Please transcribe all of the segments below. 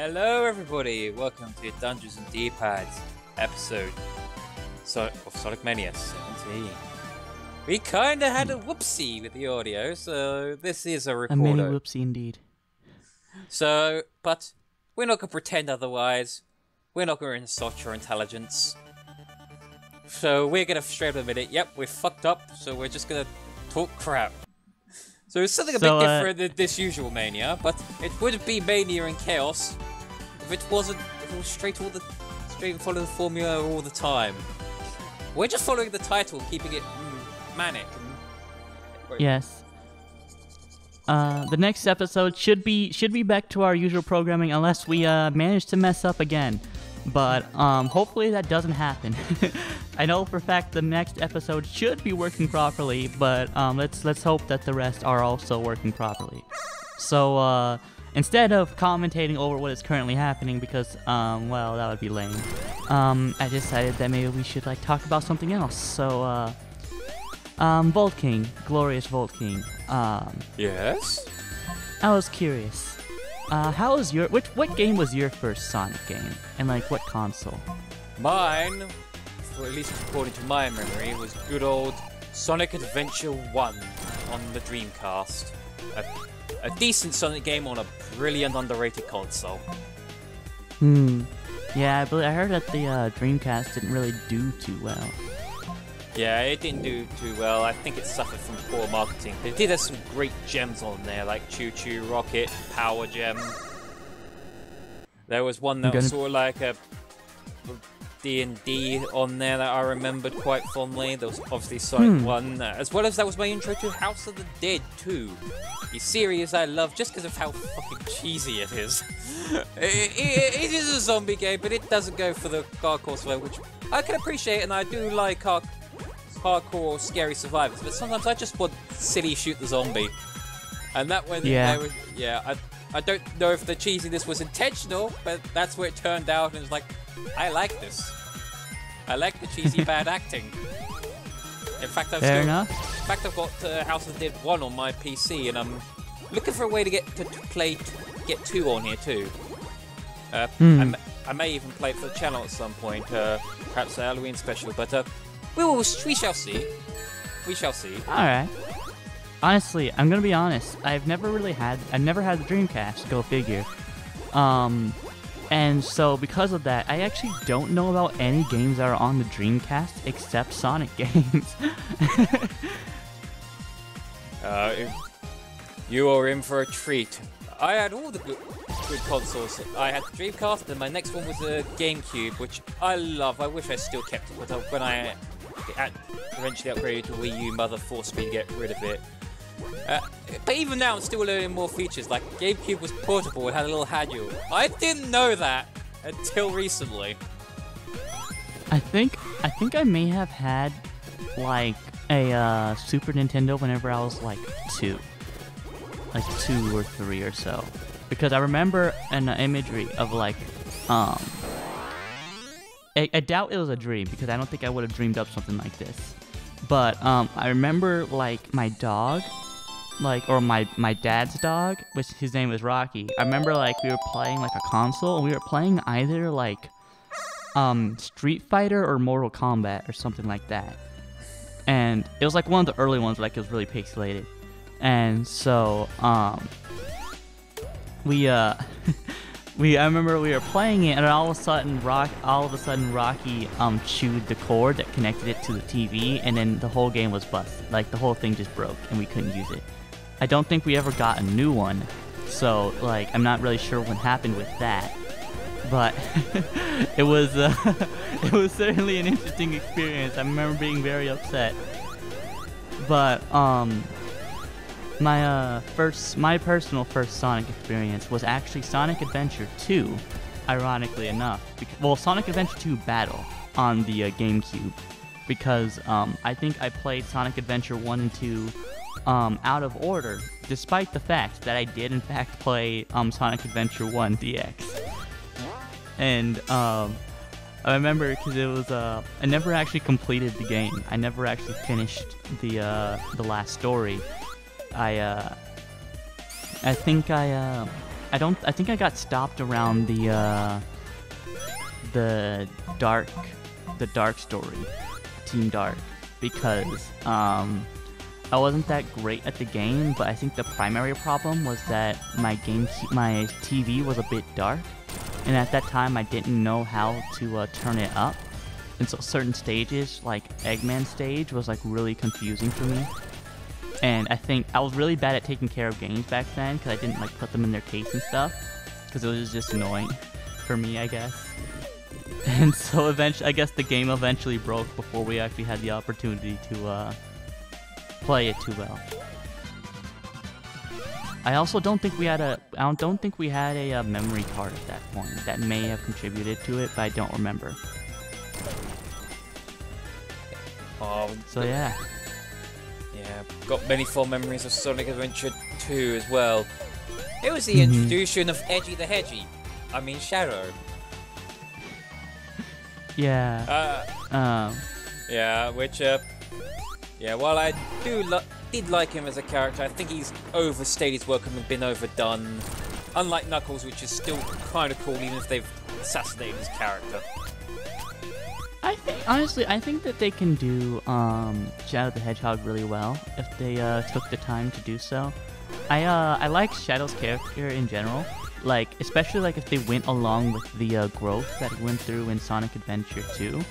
Hello everybody, welcome to Dungeons and D-Pads episode of Sonic Mania 17. We kinda had a whoopsie with the audio, so this is a recorder. A mini whoopsie indeed. So, but we're not gonna pretend otherwise. We're not gonna insult your intelligence. So we're gonna straight up admit it, yep, we're fucked up, so we're just gonna talk crap. So it's something a bit different than this usual Mania, but it would be Mania and Chaos if it was straight and follow the formula all the time. We're just following the title, keeping it manic. Yes. The next episode should be back to our usual programming unless we manage to mess up again. But hopefully that doesn't happen. I know for a fact the next episode should be working properly, but let's hope that the rest are also working properly. So instead of commentating over what is currently happening, because well, that would be lame, I decided that maybe we should talk about something else. So Volt King, glorious Volt King. Yes. I was curious. How was what game was your first Sonic game, and what console? Mine, for at least according to my memory, was good old Sonic Adventure 1 on the Dreamcast. A decent Sonic game on a brilliant underrated console. Yeah, I heard that the Dreamcast didn't really do too well. Yeah, it didn't do too well. I think it suffered from poor marketing. They did have some great gems on there, like Choo Choo Rocket, Power Gem. There was one that was sort of like a D&D on there that I remembered quite fondly. There was obviously Sonic 1, as well as that was my intro to House of the Dead 2. The series I love just because of how fucking cheesy it is. It is a zombie game, but it doesn't go for the hardcore survival, which I can appreciate, and I do like hardcore scary survivors, but sometimes I just want silly shoot the zombie. And that one, I don't know if the cheesiness was intentional, but that's where it turned out, and it was like, I like this. I like the cheesy bad acting. In fact, I've got House of the Dead 1 on my PC, and I'm looking for a way to get 2 on here too. I may even play it for the channel at some point, perhaps a Halloween special, but we shall see. We shall see. Alright. Honestly, I'm gonna be honest. I've never had the Dreamcast, go figure. And so because of that, I actually don't know about any games that are on the Dreamcast except Sonic games. You are in for a treat. I had all the good consoles. I had the Dreamcast, and my next one was a GameCube, which I love. I wish I still kept it, but when I eventually upgraded to Wii U, Mother forced me to get rid of it. But even now, I'm still learning more features. Like GameCube was portable; it had a little handle. I didn't know that until recently. I think I may have had a Super Nintendo whenever I was 2, 2 or 3 or so, because I remember an imagery of I doubt it was a dream, because I don't think I would have dreamed up something like this. But I remember my dog, or my dad's dog, which his name was Rocky. I remember we were playing a console, and we were playing either Street Fighter or Mortal Kombat or something like that. And it was one of the early ones where it was really pixelated. And so I remember we were playing it, and all of a sudden Rocky chewed the cord that connected it to the TV, and then the whole game was busted. The whole thing just broke, and we couldn't use it. I don't think we ever got a new one, so I'm not really sure what happened with that. But it was certainly an interesting experience. I remember being very upset. But my personal first Sonic experience was actually Sonic Adventure 2, ironically enough. Sonic Adventure 2 Battle on the GameCube, because I think I played Sonic Adventure 1 and 2 out of order, despite the fact that I did in fact play Sonic Adventure 1 DX. And I remember because it was I never actually completed the game. I never actually finished the last story. I think I I think I got stopped around the dark story, Team Dark, because I wasn't that great at the game, but I think the primary problem was that my TV was a bit dark, and at that time I didn't know how to turn it up, and so certain stages, like Eggman stage, was like really confusing for me. And I think I was really bad at taking care of games back then because I didn't like put them in their case and stuff, because it was just annoying for me, I guess. And so eventually, I guess the game eventually broke before we actually had the opportunity to play it too well. I also don't think we had a memory card at that point. That may have contributed to it, but I don't remember. So yeah. Yeah, got many fond memories of Sonic Adventure 2 as well. It was the introduction of Edgy the Hedgy. I mean Shadow. Yeah. Yeah, which while I did like him as a character, I think he's overstayed his welcome and been overdone. Unlike Knuckles, which is still kind of cool even if they've assassinated his character. Honestly, I think that they can do Shadow the Hedgehog really well if they took the time to do so. I like Shadow's character in general, like especially like if they went along with the growth that he went through in Sonic Adventure 2,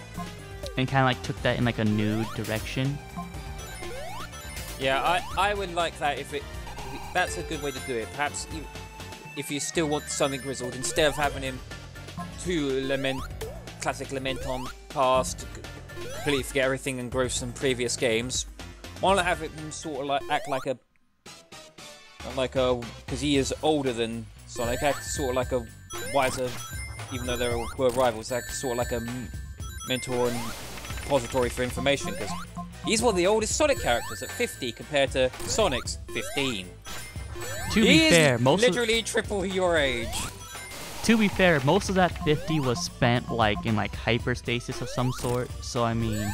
and kind of like took that in like a new direction. Yeah, I would like that if that's a good way to do it. Perhaps if you still want Sonic Grizzled, instead of having him classic lament on past, completely forget everything and grow some previous games, why not have him sort of like act like a because he is older than Sonic, act sort of like a wiser, even though they were rivals, act sort of like a mentor and repository for information, because he's one of the oldest Sonic characters at 50 compared to Sonic's 15. To be fair, literally triple your age. To be fair, most of that 50 was spent like in like hyperstasis of some sort, so I mean...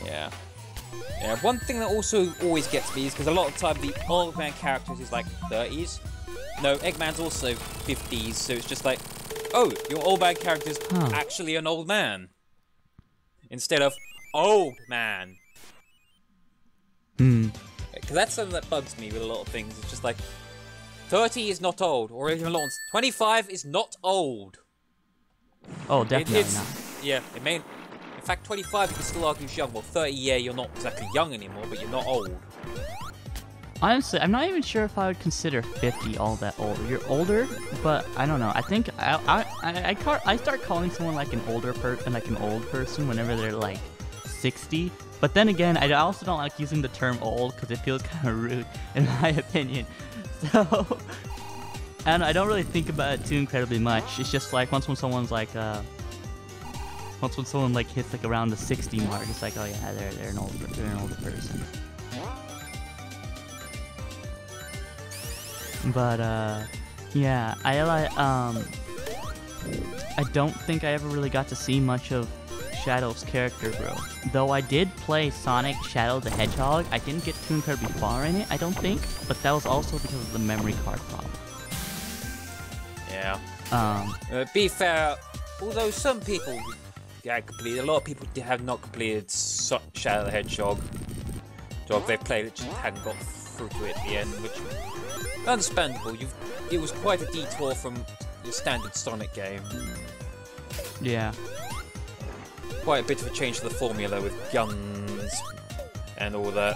Yeah. Yeah, one thing that also always gets me is because a lot of the time the old man characters is like 30s. No, Eggman's also 50s, so it's just like, oh, your old man character's actually an old man. Instead of old man. Because that's something that bugs me with a lot of things. It's just like, 30 is not old, or even 25 is not old. Oh, definitely not. Yeah, it may. In fact, 25 you can still argue is young. Well, 30, yeah, you're not exactly young anymore, but you're not old. Honestly, I'm not even sure if I would consider 50 all that old. You're older, but I don't know. I think I start calling someone like an older person, like an old person, whenever they're like 60. But then again, I also don't like using the term old because it feels kind of rude, in my opinion. So, and I don't really think about it too incredibly much. It's just like once when someone's like, once when someone like hits like around the 60 mark, it's like, oh yeah, they're an older person. But yeah, I don't think I ever really got to see much of Shadow's character growth. Though I did play Sonic Shadow the Hedgehog, I didn't get too incredibly far in it, I don't think, but that was also because of the memory card problem. Yeah. Be fair, although some people completed, a lot of people have not completed Shadow the Hedgehog. They've played it, just hadn't got through to it at the end, which understandable. It was quite a detour from the standard Sonic game. Yeah. Quite a bit of a change to the formula with guns and all that.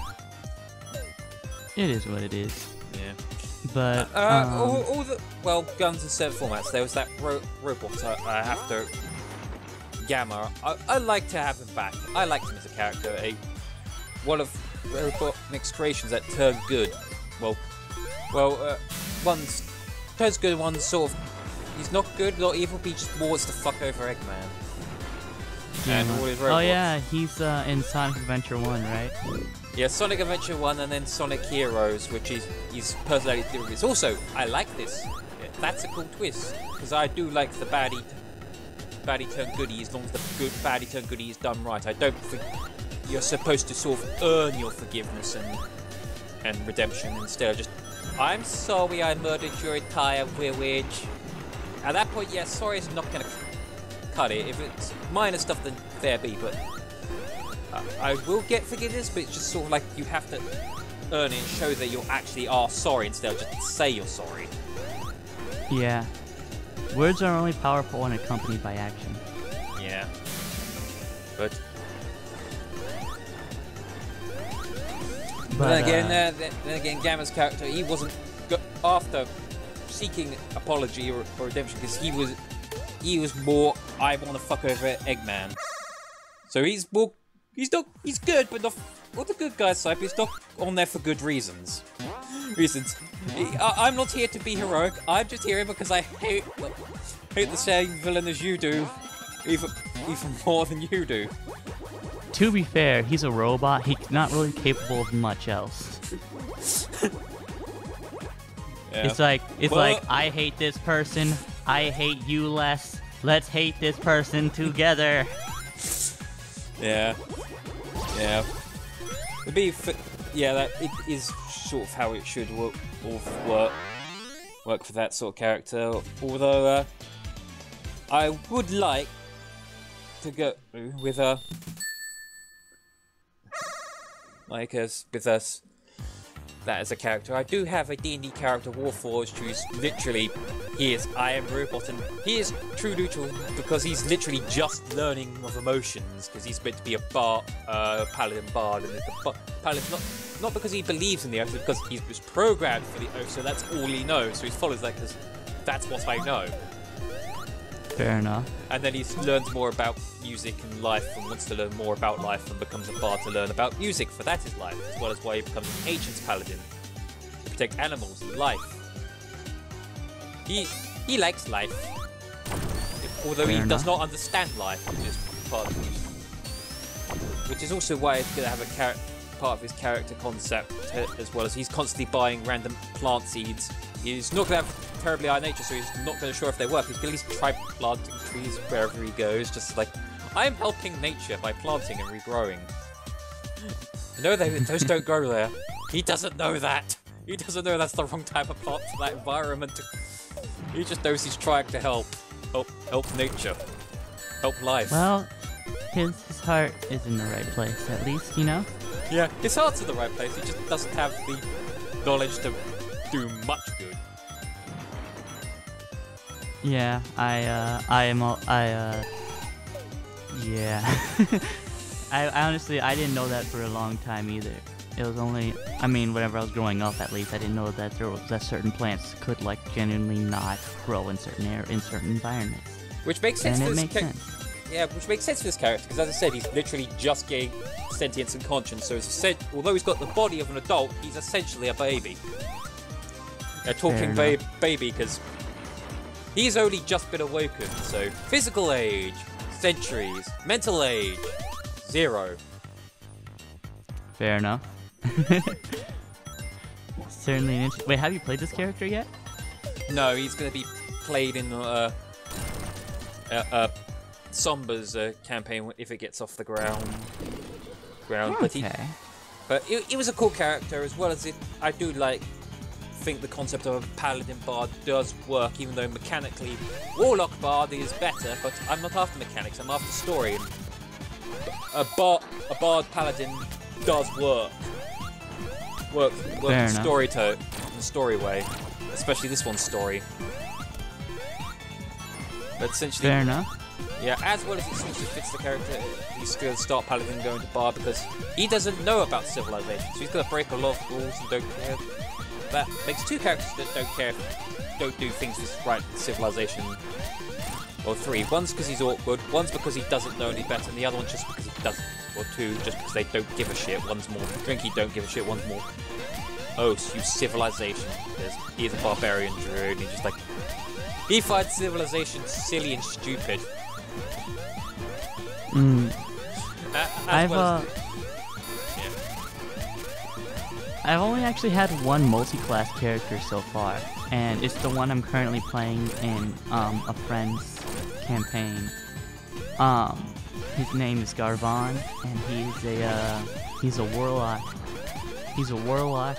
It is what it is. Yeah. But all the guns in certain formats. There was that robot I have to Gamma. I like to have him back. I liked him as a character. One of Robotnik's creations that turned good. One's turns good, one's sort of he's not good, not evil, but he just wants to fuck over Eggman. And all his robots. Oh yeah, he's in Sonic Adventure 1, right? Yeah, Sonic Adventure 1 and then Sonic Heroes, which he's personality theories. Also, I like this. Yeah, that's a cool twist, because I do like the baddie turn goodie, as long as the good baddie turn goodie is done right. I don't think you're supposed to sort of earn your forgiveness and redemption instead of just I'm sorry I murdered your entire village. At that point, yeah, sorry is not gonna cut it. If it's minor stuff, then fair be, but I will get forgiveness, but it's just sort of like you have to earn it and show that you actually are sorry instead of just say you're sorry. Yeah. Words are only powerful when accompanied by action. Yeah. But then again, Gamma's character, he wasn't after seeking apology or redemption, because he was more, I want to fuck over Eggman. So he's good, but not on the good guy's side. But he's not on there for good reasons. I'm not here to be heroic. I'm just here because I hate the same villain as you do, even more than you do. To be fair, he's a robot. He's not really capable of much else. Yeah. It's like I hate this person. I hate you less. Let's hate this person together. Yeah. That it is sort of how it should work for that sort of character. Although I would like to go with that as a character. I do have a D&D character, Warforged, who's literally, I am robot, and he is true neutral because he's literally just learning of emotions, because he's meant to be a paladin bard, and the paladin's not because he believes in the oath, but because he was programmed for the oath, so that's all he knows, so he follows that because that's what I know. Fair enough. And then he learns more about music and life, and wants to learn more about life, and becomes a bard to learn about music, for that is life, as well as why he becomes an ancient's paladin, to protect animals and life. He likes life, although he does not understand life, which is part of which is also why it's going to have a part of his character concept, as well as he's constantly buying random plant seeds. He's not going to have terribly high nature, so he's not going to sure if they work. He's going to at least try planting trees wherever he goes, just like, I'm helping nature by planting and regrowing. No, those don't grow there. He doesn't know that. He doesn't know that's the wrong type of plant for that environment. He just knows he's trying to help nature, help life. Well, his heart is in the right place, at least, you know? Yeah, his heart's in the right place. He just doesn't have the knowledge to do much good. Yeah, yeah. I honestly, I didn't know that for a long time either. It was only, I mean, whenever I was growing up, at least, I didn't know that that certain plants could, like, genuinely not grow in certain environments. Which makes sense. And it makes sense. Yeah, which makes sense for this character, because as I said, he's literally just getting sentience and conscience, so although he's got the body of an adult, he's essentially a baby. A talking baby, because he's only just been awoken, so physical age, centuries, mental age, 0. Fair enough. Certainly an interesting. Wait, have you played this character yet? No, he's going to be played in Sombra's campaign if it gets off the ground. Okay. But it was a cool character, as well as I do think the concept of a paladin bard does work, even though mechanically warlock bard is better. But I'm not after mechanics; I'm after story. And a bard paladin does work in the story way, especially this one's story. But essentially, fair enough. Yeah, as well as it essentially fits the character, he's going to start paladin going to bard because he doesn't know about civilization, so he's going to break a lot of rules and don't care. That makes two characters that don't care, don't do things with right civilization. Or 3. One's because he's awkward, one's because he doesn't know any better, and the other one's just because he doesn't. Or 2, just because they don't give a shit. One's more drinky, don't give a shit, one's more, oh, use civilization. He is a barbarian druid, and he's just like, he finds civilization silly and stupid. I've only actually had one multi-class character so far, and it's the one I'm currently playing in a friend's campaign. His name is Garvon, and he's a warlock. He's a warlock,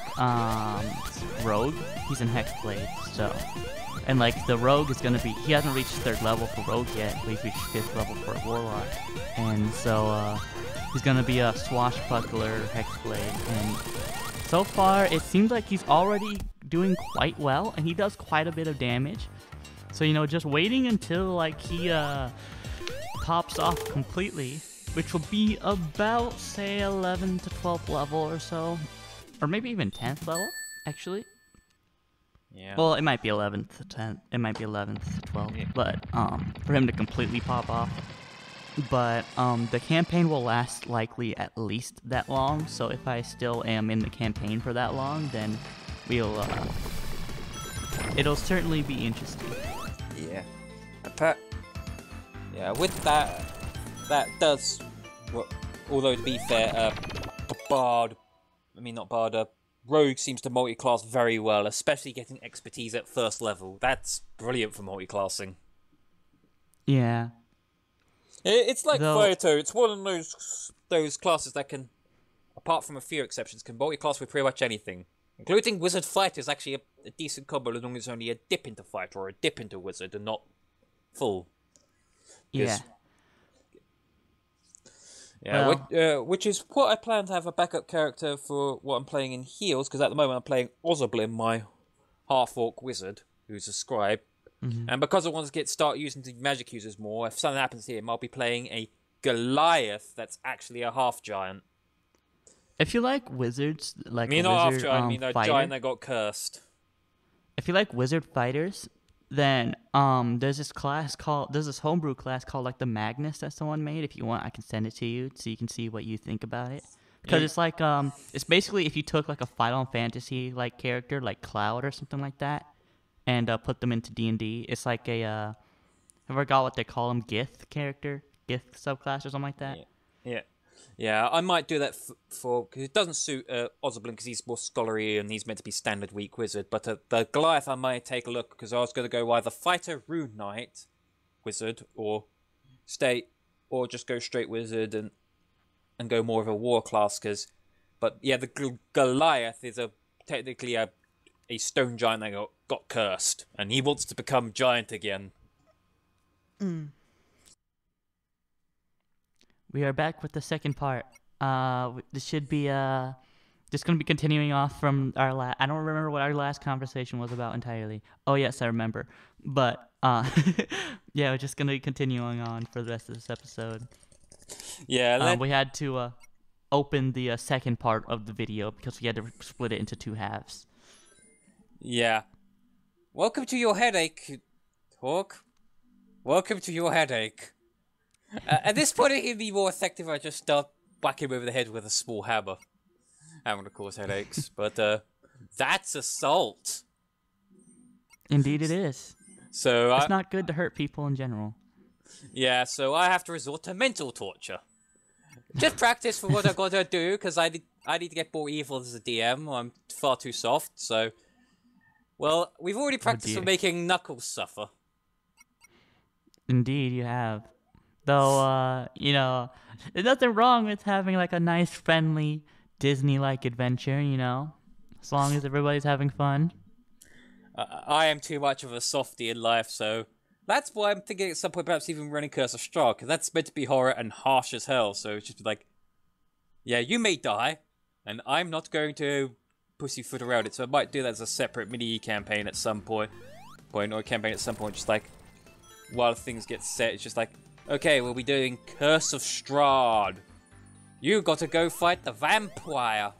rogue. He's in Hexblade, so. And like the rogue is gonna be, he hasn't reached 3rd level for rogue yet, but he's reached 5th level for a warlock. And so he's gonna be a swashbuckler Hexblade. And so far it seems like he's already doing quite well, and he does quite a bit of damage. So, you know, just waiting until like he pops off completely, which will be about, say, 11th to 12th level or so. Or maybe even 10th level, actually. Yeah. Well, it might be 11th to 10th. It might be 11th to 12th. Yeah. But for him to completely pop off. But the campaign will last likely at least that long. So if I still am in the campaign for that long, then we'll it'll certainly be interesting. Yeah. Yeah. With that does. Well, although to be fair, Rogue seems to multi-class very well, especially getting expertise at 1st level. That's brilliant for multi-classing. Yeah. It's like Fighter. It's one of those classes that can, apart from a few exceptions, can multi-class with pretty much anything. Including Wizard Fighter is actually a decent combo as long as it's only a dip into Fighter or a dip into Wizard and not full. Yeah. Yeah, well, which is what I plan to have a backup character for what I'm playing in Heals, because at the moment I'm playing Ozoblin, my half-orc wizard, who's a scribe. Mm-hmm. And because I want to start using the magic users more, if something happens to him, I'll be playing a Goliath that's actually a half-giant. If you like wizards, like not half-giant, I mean a giant that got cursed. If you like wizard fighters, then there's this homebrew class called like the Magnus that someone made. If you want, I can send it to you so you can see what you think about it. Because it's like it's basically if you took like a Final Fantasy like character like Cloud or something like that, and put them into D&D. It's like a I forgot what they call them, Gith character, Gith subclass or something like that. Yeah, I might do that for because it doesn't suit Ozoblin because he's more scholarly and he's meant to be standard weak wizard. But the Goliath, I might take a look because I was going to go either Fighter, Rune Knight, wizard, or just go straight wizard and go more of a war class. But yeah, the Goliath is technically a stone giant that got cursed, and he wants to become giant again. We are back with the second part. This should be just going to be continuing off from our last. I don't remember what our last conversation was about entirely. Oh yes, I remember. But yeah, we're just going to be continuing on for the rest of this episode. Yeah, we had to open the second part of the video because we had to split it into 2 halves. Yeah. Welcome to your headache, Hawk. Welcome to your headache. At this point, it'd be more effective if I just start whacking him over the head with a small hammer. I'm going to cause headaches, but that's assault. Indeed it is. So it's not good to hurt people in general. Yeah, so I have to resort to mental torture. Just practice for what I've got to do, because I need to get more evil as a DM. I'm far too soft, so... Well, we've already practiced for making Knuckles suffer. Indeed, you have. Though, you know, there's nothing wrong with having, like, a nice, friendly, Disney-like adventure, you know? As long as everybody's having fun. I am too much of a softie in life, so... That's why I'm thinking at some point perhaps even running Curse of Strahd, because that's meant to be horror and harsh as hell, so it's just like... Yeah, you may die, and I'm not going to pussyfoot around it, so I might do that as a separate mini-campaign at some point. Or a campaign at some point, just like... While things get set, it's just like... Okay, we'll be doing Curse of Strahd. You got to go fight the vampire.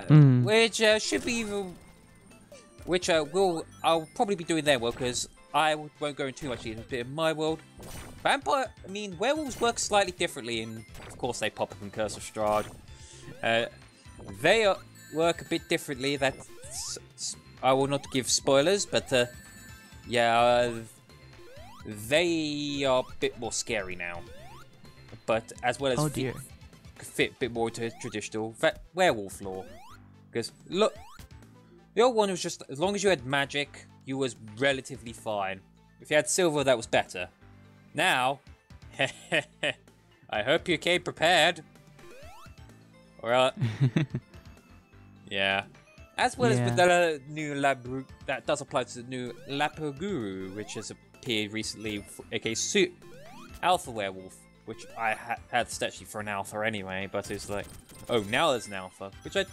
Which should be... Which I'll probably be doing their world, because I won't go into too much into it in my world. Werewolves work slightly differently, and of course they pop up in Curse of Strahd. They work a bit differently, I will not give spoilers, but yeah, they are a bit more scary now. But as well as fit a bit more into traditional werewolf lore. Because look, the old one was just, as long as you had magic, you was relatively fine. If you had silver, that was better. Now, I hope you came prepared. Or Yeah. As well as with the new Lab that does apply to the new Lapoguru, which has appeared recently, aka Alpha Werewolf, which I had statued for an alpha anyway, but it's like, oh, now there's an alpha, which I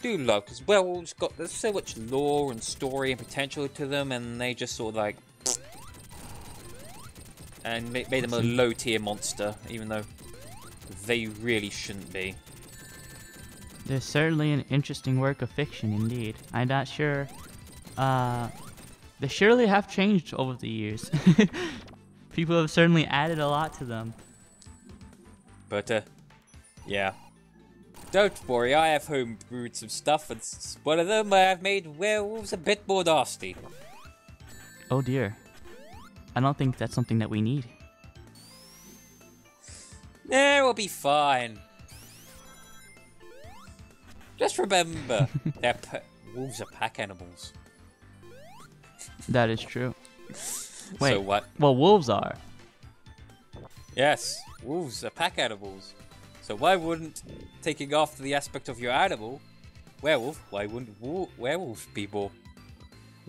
do love, because werewolves there's so much lore and story and potential to them, and they just sort of like, and made them a low-tier monster, even though they really shouldn't be. They're certainly an interesting work of fiction, indeed. I'm not sure. They surely have changed over the years. People have certainly added a lot to them. But, yeah. Don't worry, I have homebrewed some stuff, and one of them I have made werewolves a bit more nasty. Oh dear. I don't think that's something that we need. Yeah, we'll be fine. Just remember, wolves are pack animals. That is true. Wait, so what? Well, wolves are. Yes, wolves are pack animals. So why wouldn't, taking after the aspect of your animal, werewolf, why wouldn't werewolves be more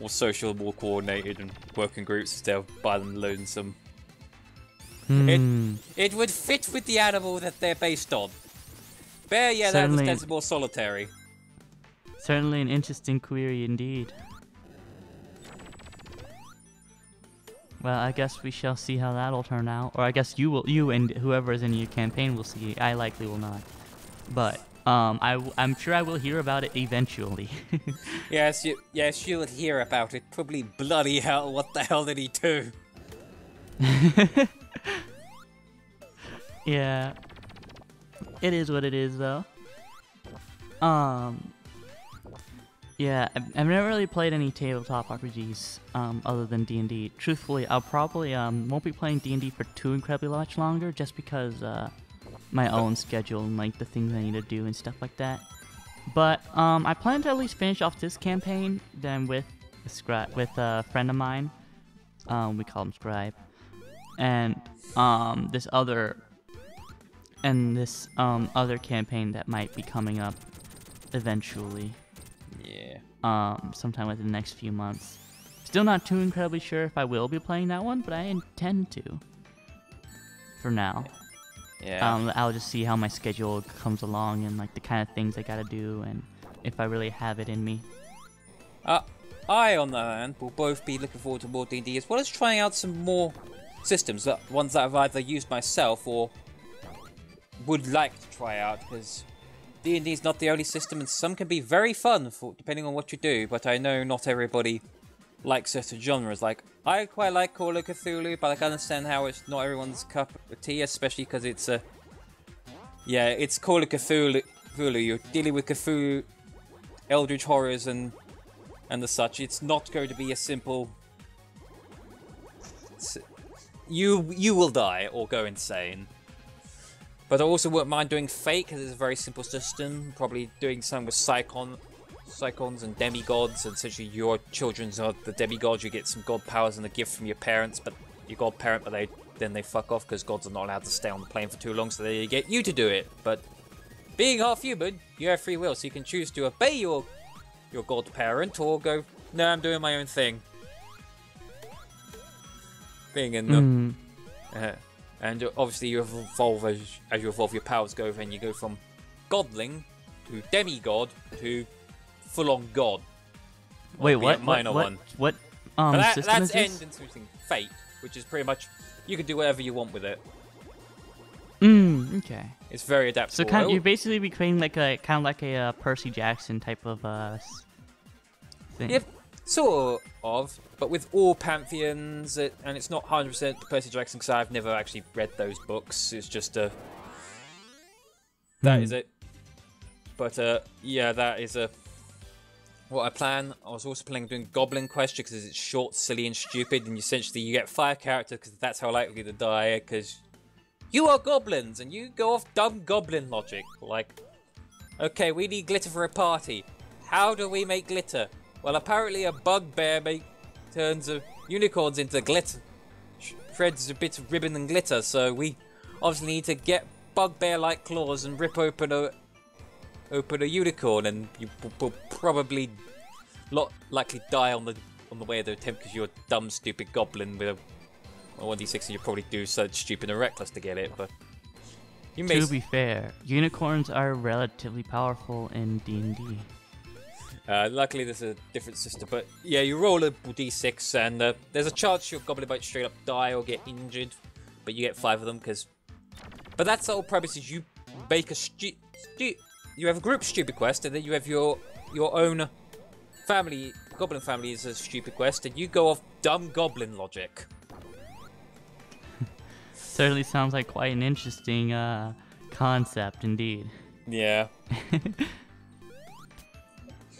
social, more coordinated, and work in groups instead of violent and lonesome? It would fit with the animal that they're based on. Bear, yeah, that's more solitary. Certainly an interesting query indeed. Well, I guess we shall see how that'll turn out. Or I guess you and whoever is in your campaign will see. I likely will not. But I'm sure I will hear about it eventually. Yes, you'll hear about it. Probably bloody hell, what the hell did he do? Yeah. It is what it is, though. Yeah, I've never really played any tabletop RPGs other than D&D. Truthfully, I'll probably won't be playing D&D for too incredibly much longer, just because my own schedule and like the things I need to do and stuff like that. But I plan to at least finish off this campaign, then with a friend of mine. We call him Scribe, and this other campaign that might be coming up eventually. Yeah. Sometime within the next few months. Still not too incredibly sure if I will be playing that one, but I intend to. For now. Yeah. I'll just see how my schedule comes along and like the kind of things I gotta do and if I really have it in me. I, on the other hand, will both be looking forward to more D&D as well as trying out some more systems, ones that I've either used myself or would like to try out, because D&D is not the only system, and some can be very fun depending on what you do, but I know not everybody likes certain genres. Like, I quite like Call of Cthulhu, but I can understand how it's not everyone's cup of tea, especially because it's it's Call of Cthulhu. You're dealing with Cthulhu, Eldritch horrors, and the such. It's not going to be a simple... You will die or go insane. But I also wouldn't mind doing Fate, because it's a very simple system. Probably doing something with Psychons and demigods, and essentially your children are the demigods. You get some god powers and a gift from your parents, but your godparent, but then they fuck off because gods are not allowed to stay on the plane for too long, so they get you to do it. But being half human, you have free will, so you can choose to obey your godparent or go, no, I'm doing my own thing. Being in the... and obviously you evolve as you evolve, your powers go, and you go from godling to demigod to full-on god. Wait, what? What system that's is this? end in something Fate, which is pretty much you can do whatever you want with it. Okay. It's very adaptable. So you're basically becoming like a Percy Jackson type of thing. Yep, sort of, but with all pantheons, and it's not 100% Percy Jackson because I've never actually read those books. It's just that is it. But yeah, that is what I plan. I was also planning on doing Goblin Quest because it's short, silly, and stupid, and essentially you get 5 characters because that's how likely to die. Because you are goblins, and you go off dumb goblin logic. Like, okay, we need glitter for a party. How do we make glitter? Well, apparently a bugbear turns unicorns into glitter. Shreds a bit of ribbon and glitter, so we obviously need to get bugbear-like claws and rip open a open a unicorn, and you will probably likely die on the way of the attempt because you're a dumb, stupid goblin with a 1d6, and you probably do such stupid and reckless to get it. But you may. To be fair, unicorns are relatively powerful in D&D. Luckily, there's a different system, but yeah, you roll a d6, and there's a chance your goblin might straight up die or get injured, but you get 5 of them because. But that's the whole premise: is you make a you have a group stupid quest, and then you have your own family. Goblin family is a stupid quest, and you go off dumb goblin logic. Certainly sounds like quite an interesting concept, indeed. Yeah.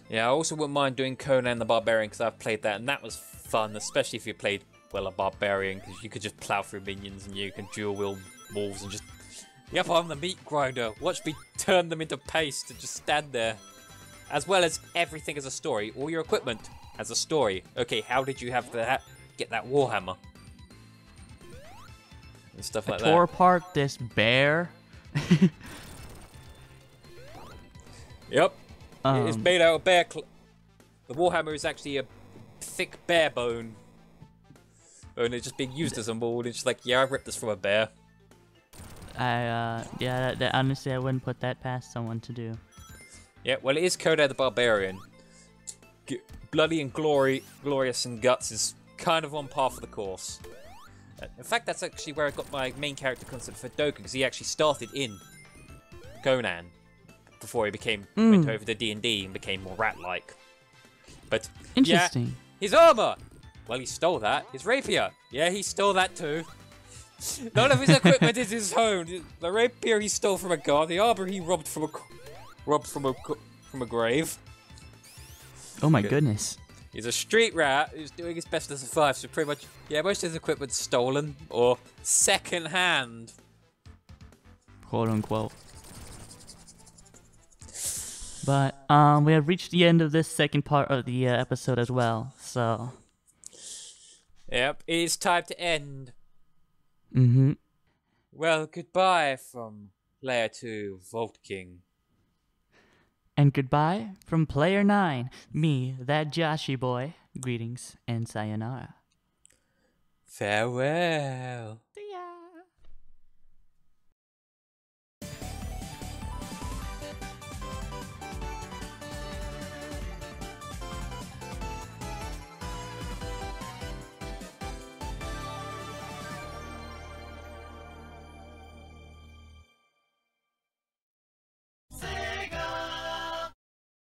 Yeah, I also wouldn't mind doing Conan the Barbarian because I've played that, and that was fun, especially if you played, well, a Barbarian, because you could just plow through minions and you can dual-wield wolves and just... Yep, I'm the meat grinder. Watch me turn them into paste and just stand there. As well as everything as a story. All your equipment as a story. Okay, how did you have to get that Warhammer? And stuff like that. Tore apart this bear. Yep. It's made out of bear. The Warhammer is actually a thick bear bone. And it's just being used as a mold. It's just like, yeah, I ripped this from a bear. Yeah, that honestly, I wouldn't put that past someone to do. Yeah, well, it is Conan the Barbarian. Bloody and glorious and guts is kind of on par for the course. In fact, that's actually where I got my main character concept for Doku, because he actually started in Conan before he went over to D&D and became more rat-like. But interesting. Yeah, his armor. Well, he stole that. His rapier. Yeah, he stole that too. None of his equipment is his own. The rapier he stole from a guard. The armor he robbed from a grave. Oh my goodness. He's a street rat who's doing his best to survive. So pretty much, yeah, most of his equipment's stolen or second-hand, quote unquote. But we have reached the end of this second part of the episode as well. So. Yep, it's time to end. Mm-hmm. Well, goodbye from Player 2, Vault King. And goodbye from Player 9, me, that Joshy boy. Greetings and sayonara. Farewell. See ya.